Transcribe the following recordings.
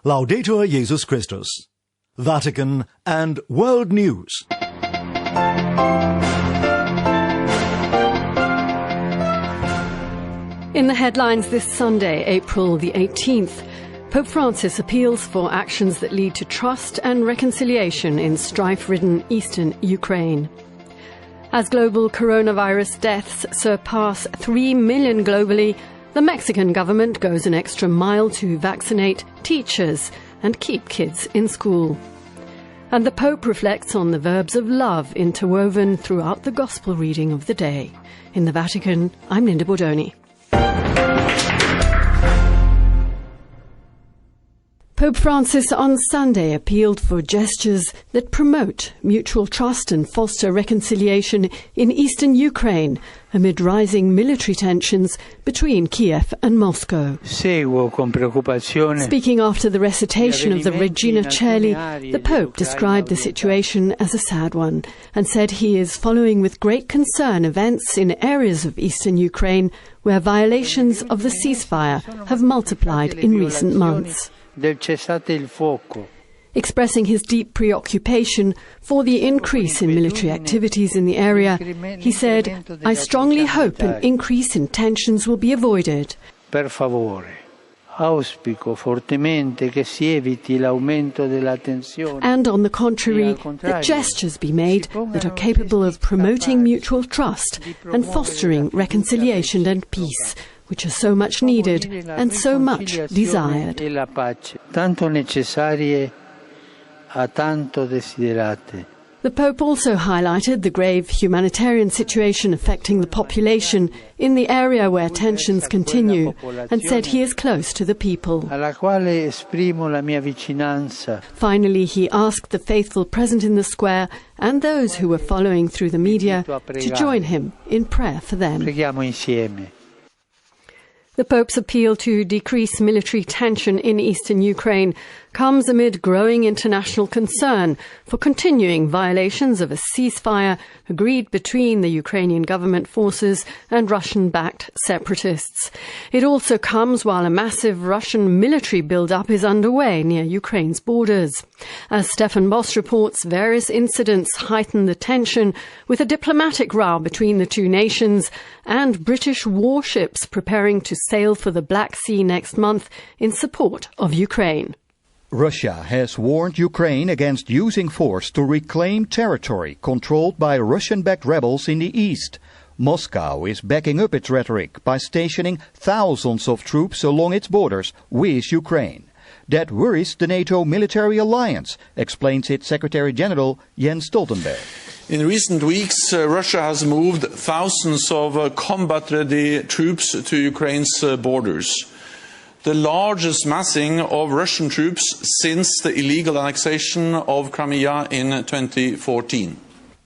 Laudetur Jesus Christus. Vatican and World News. In the headlines this Sunday, April the 18th, Pope Francis appeals for actions that lead to trust and reconciliation in strife-ridden eastern Ukraine. As global coronavirus deaths surpass 3 million globally, the Mexican government goes an extra mile to vaccinate teachers and keep kids in school. And the Pope reflects on the verbs of love interwoven throughout the Gospel reading of the day. In the Vatican, I'm Linda Bordoni. Pope Francis on Sunday appealed for gestures that promote mutual trust and foster reconciliation in eastern Ukraine amid rising military tensions between Kiev and Moscow. Speaking after the recitation of the Regina Coeli, the Pope described the situation as a sad one and said he is following with great concern events in areas of eastern Ukraine where violations of the ceasefire have multiplied in recent months. Expressing his deep preoccupation for the increase in military activities in the area, he said, "I strongly hope an increase in tensions will be avoided." And on the contrary, that gestures be made that are capable of promoting mutual trust and fostering reconciliation and peace, which are so much needed and so much desired. The Pope also highlighted the grave humanitarian situation affecting the population in the area where tensions continue and said he is close to the people. Finally, he asked the faithful present in the square and those who were following through the media to join him in prayer for them. The Pope's appeal to decrease military tension in eastern Ukraine comes amid growing international concern for continuing violations of a ceasefire agreed between the Ukrainian government forces and Russian-backed separatists. It also comes while a massive Russian military build-up is underway near Ukraine's borders. As Stefan Boss reports, various incidents heighten the tension with a diplomatic row between the two nations and British warships preparing to sail for the Black Sea next month in support of Ukraine. Russia has warned Ukraine against using force to reclaim territory controlled by Russian-backed rebels in the east. Moscow is backing up its rhetoric by stationing thousands of troops along its borders with Ukraine. That worries the NATO military alliance, explains its Secretary-General Jens Stoltenberg. In recent weeks, Russia has moved thousands of combat-ready troops to Ukraine's borders. The largest massing of Russian troops since the illegal annexation of Crimea in 2014.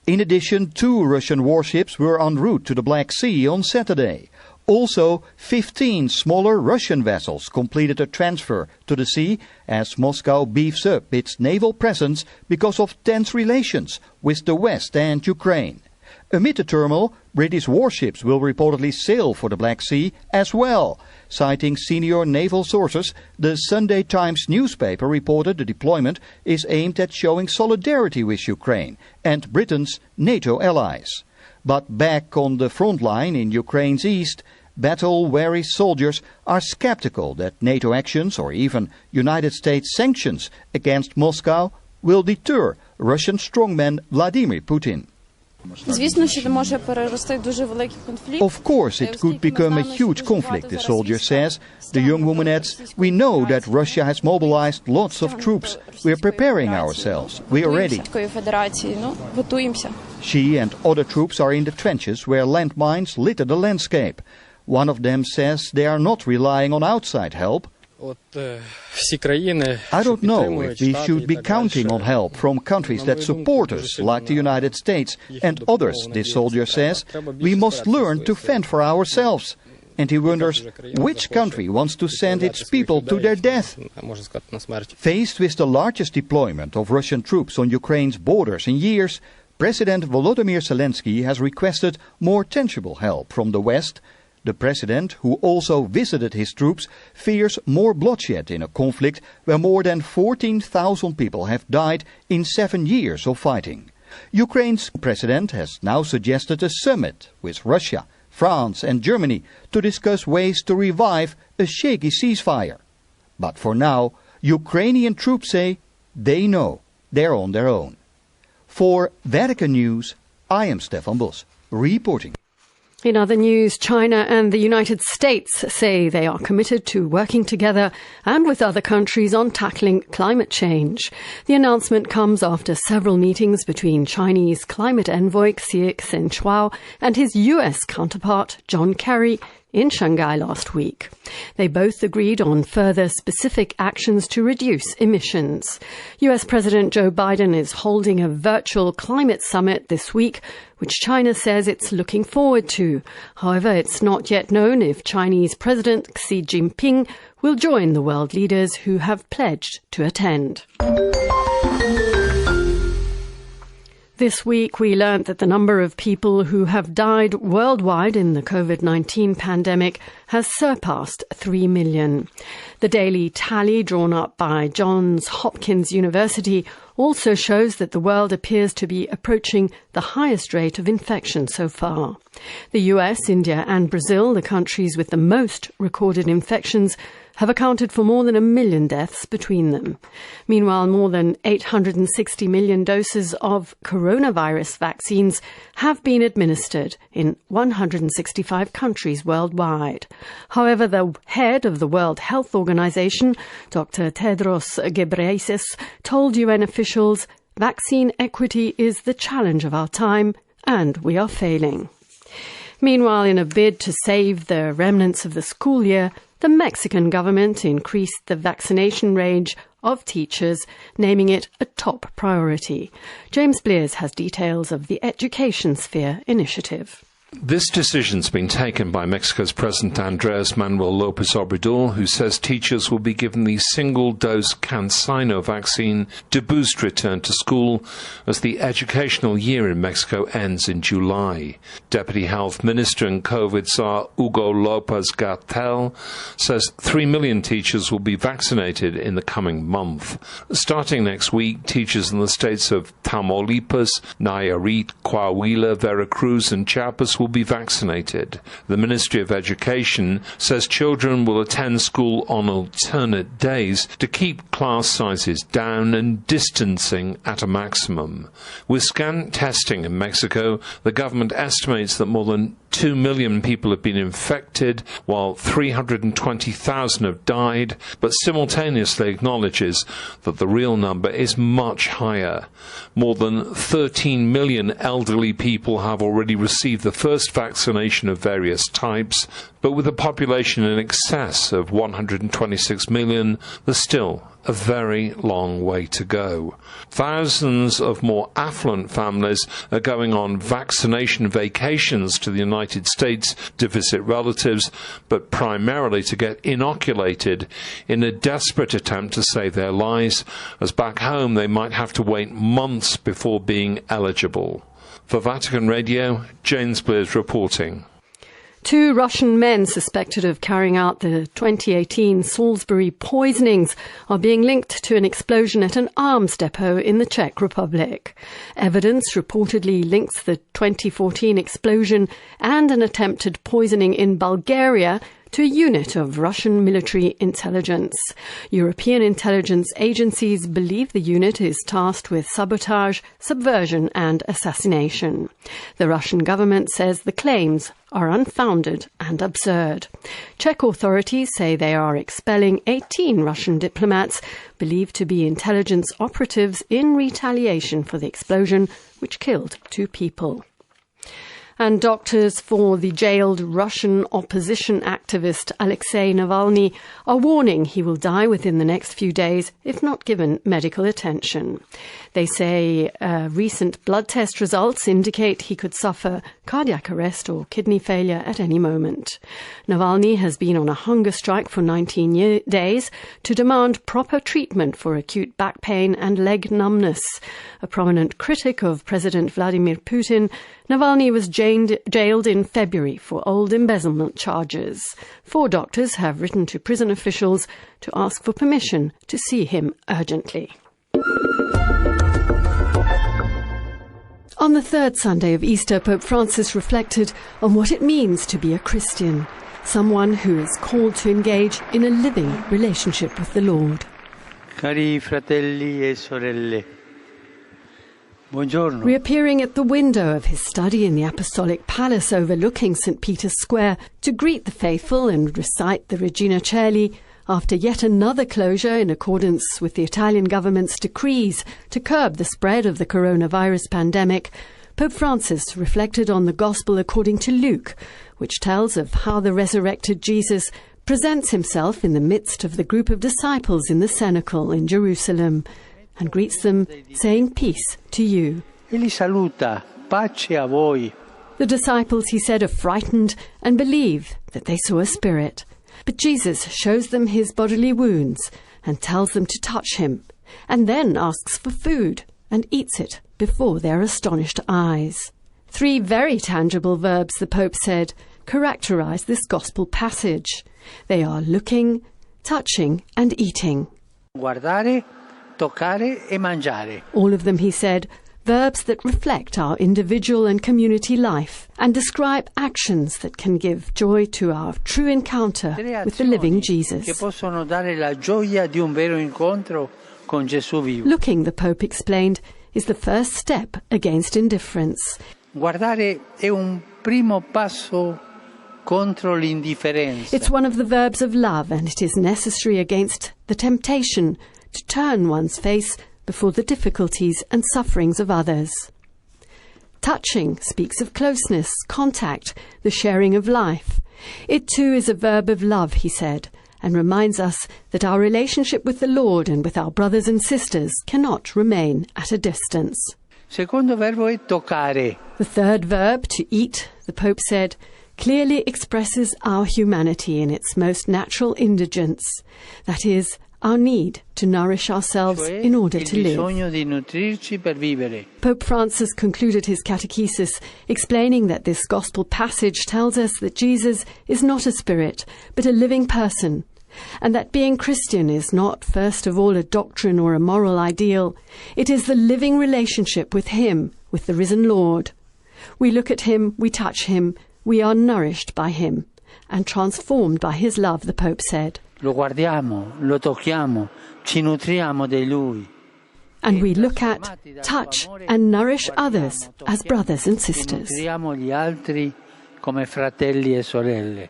In addition, 2 Russian warships were en route to the Black Sea on Saturday. Also, 15 smaller Russian vessels completed a transfer to the sea as Moscow beefs up its naval presence because of tense relations with the West and Ukraine. Amid the turmoil, British warships will reportedly sail for the Black Sea as well. Citing senior naval sources, the Sunday Times newspaper reported the deployment is aimed at showing solidarity with Ukraine and Britain's NATO allies. But back on the front line in Ukraine's east, battle-weary soldiers are skeptical that NATO actions or even United States sanctions against Moscow will deter Russian strongman Vladimir Putin. Of course, it could become a huge conflict, the soldier says. The young woman adds, "We know that Russia has mobilized lots of troops. We are preparing ourselves. We are ready." She and other troops are in the trenches where landmines litter the landscape. One of them says they are not relying on outside help. I don't know if we should be counting on help from countries that support us, like the United States and others, this soldier says. We must learn to fend for ourselves. And he wonders which country wants to send its people to their death. Faced with the largest deployment of Russian troops on Ukraine's borders in years, President Volodymyr Zelensky has requested more tangible help from the West. The president, who also visited his troops, fears more bloodshed in a conflict where more than 14,000 people have died in 7 years of fighting. Ukraine's president has now suggested a summit with Russia, France and Germany to discuss ways to revive a shaky ceasefire. But for now, Ukrainian troops say they know they're on their own. For Vatican News, I am Stefan Bos, reporting. In other news, China and the United States say they are committed to working together and with other countries on tackling climate change. The announcement comes after several meetings between Chinese climate envoy Xie Zhenhao and his US counterpart John Kerry in Shanghai last week. They both agreed on further specific actions to reduce emissions. US President Joe Biden is holding a virtual climate summit this week, which China says it's looking forward to. However, it's not yet known if Chinese President Xi Jinping will join the world leaders who have pledged to attend. This week, we learnt that the number of people who have died worldwide in the COVID-19 pandemic has surpassed 3 million. The daily tally drawn up by Johns Hopkins University also shows that the world appears to be approaching the highest rate of infection so far. The US, India and Brazil, the countries with the most recorded infections, have accounted for more than 1 million deaths between them. Meanwhile, more than 860 million doses of coronavirus vaccines have been administered in 165 countries worldwide. However, the head of the World Health Organization, Dr. Tedros Ghebreyesus, told UN officials, "Vaccine equity is the challenge of our time, and we are failing." Meanwhile, in a bid to save the remnants of the school year, the Mexican government increased the vaccination range of teachers, naming it a top priority. James Blears has details of the Education Sphere initiative. This decision's been taken by Mexico's President Andrés Manuel López Obrador, who says teachers will be given the single-dose CanSino vaccine to boost return to school as the educational year in Mexico ends in July. Deputy Health Minister and COVID czar Hugo López-Gatell says 3 million teachers will be vaccinated in the coming month. Starting next week, teachers in the states of Tamaulipas, Nayarit, Coahuila, Veracruz and Chiapas will be vaccinated. The Ministry of Education says children will attend school on alternate days to keep class sizes down and distancing at a maximum. With scant testing in Mexico, the government estimates that more than 2 million people have been infected, while 320,000 have died, but simultaneously acknowledges that the real number is much higher. More than 13 million elderly people have already received the first vaccination of various types, but with a population in excess of 126 million, there's still a very long way to go. Thousands of more affluent families are going on vaccination vacations to the United States to visit relatives, but primarily to get inoculated in a desperate attempt to save their lives, as back home they might have to wait months before being eligible. For Vatican Radio, James Blears reporting. 2 Russian men suspected of carrying out the 2018 Salisbury poisonings are being linked to an explosion at an arms depot in the Czech Republic. Evidence reportedly links the 2014 explosion and an attempted poisoning in Bulgaria to a unit of Russian military intelligence. European intelligence agencies believe the unit is tasked with sabotage, subversion and assassination. The Russian government says the claims are unfounded and absurd. Czech authorities say they are expelling 18 Russian diplomats believed to be intelligence operatives in retaliation for the explosion, which killed 2 people. And doctors for the jailed Russian opposition activist Alexei Navalny are warning he will die within the next few days if not given medical attention. They say recent blood test results indicate he could suffer cardiac arrest or kidney failure at any moment. Navalny has been on a hunger strike for 19 days to demand proper treatment for acute back pain and leg numbness. A prominent critic of President Vladimir Putin, Navalny was jailed jailed in February for old embezzlement charges. 4 doctors have written to prison officials to ask for permission to see him urgently. On the third Sunday of Easter, Pope Francis reflected on what it means to be a Christian, someone who is called to engage in a living relationship with the Lord. Cari fratelli e sorelle, buongiorno. Reappearing at the window of his study in the Apostolic Palace overlooking St. Peter's Square to greet the faithful and recite the Regina Coeli, after yet another closure in accordance with the Italian government's decrees to curb the spread of the coronavirus pandemic, Pope Francis reflected on the Gospel according to Luke, which tells of how the resurrected Jesus presents himself in the midst of the group of disciples in the cenacle in Jerusalem and greets them, saying, "Peace to you." E li saluta, pace a voi. The disciples, he said, are frightened and believe that they saw a spirit. But Jesus shows them his bodily wounds and tells them to touch him, and then asks for food and eats it before their astonished eyes. 3 very tangible verbs, the Pope said, characterize this Gospel passage. They are looking, touching, and eating. Guardare, toccare e mangiare. All of them, he said, verbs that reflect our individual and community life and describe actions that can give joy to our true encounter with the living Jesus. Che possono dare la gioia di un vero incontro con Gesù vivo. Looking, the Pope explained, is the first step against indifference. Guardare è un primo passo contro l'indifferenza. It's one of the verbs of love, and it is necessary against the temptation to turn one's face before the difficulties and sufferings of others. Touching speaks of closeness, contact, the sharing of life. It too is a verb of love, he said, and reminds us that our relationship with the Lord and with our brothers and sisters cannot remain at a distance. Secondo verbo è toccare. The third verb, to eat, the Pope said, clearly expresses our humanity in its most natural indigence, that is, our need to nourish ourselves in order to live. Bisogno di nutrirci per vivere. Pope Francis concluded his catechesis explaining that this Gospel passage tells us that Jesus is not a spirit, but a living person, and that being Christian is not first of all a doctrine or a moral ideal. It is the living relationship with him, with the risen Lord. We look at him, we touch him, we are nourished by him, and transformed by his love, the Pope said. Lo guardiamo, lo tocchiamo, ci nutriamo di lui. And we look at, touch, and nourish others as brothers and sisters. Nutriamo gli altri come fratelli e sorelle.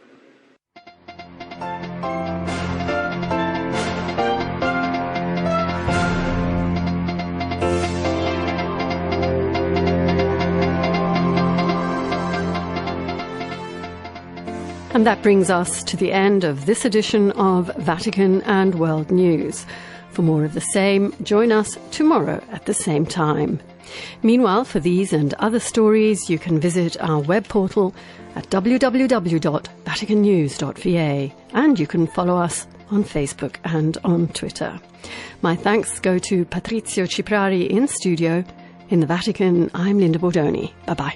And that brings us to the end of this edition of Vatican and World News. For more of the same, join us tomorrow at the same time. Meanwhile, for these and other stories, you can visit our web portal at www.vaticannews.va, and you can follow us on Facebook and on Twitter. My thanks go to Patrizio Ciprari in studio. In the Vatican, I'm Linda Bordoni. Bye-bye.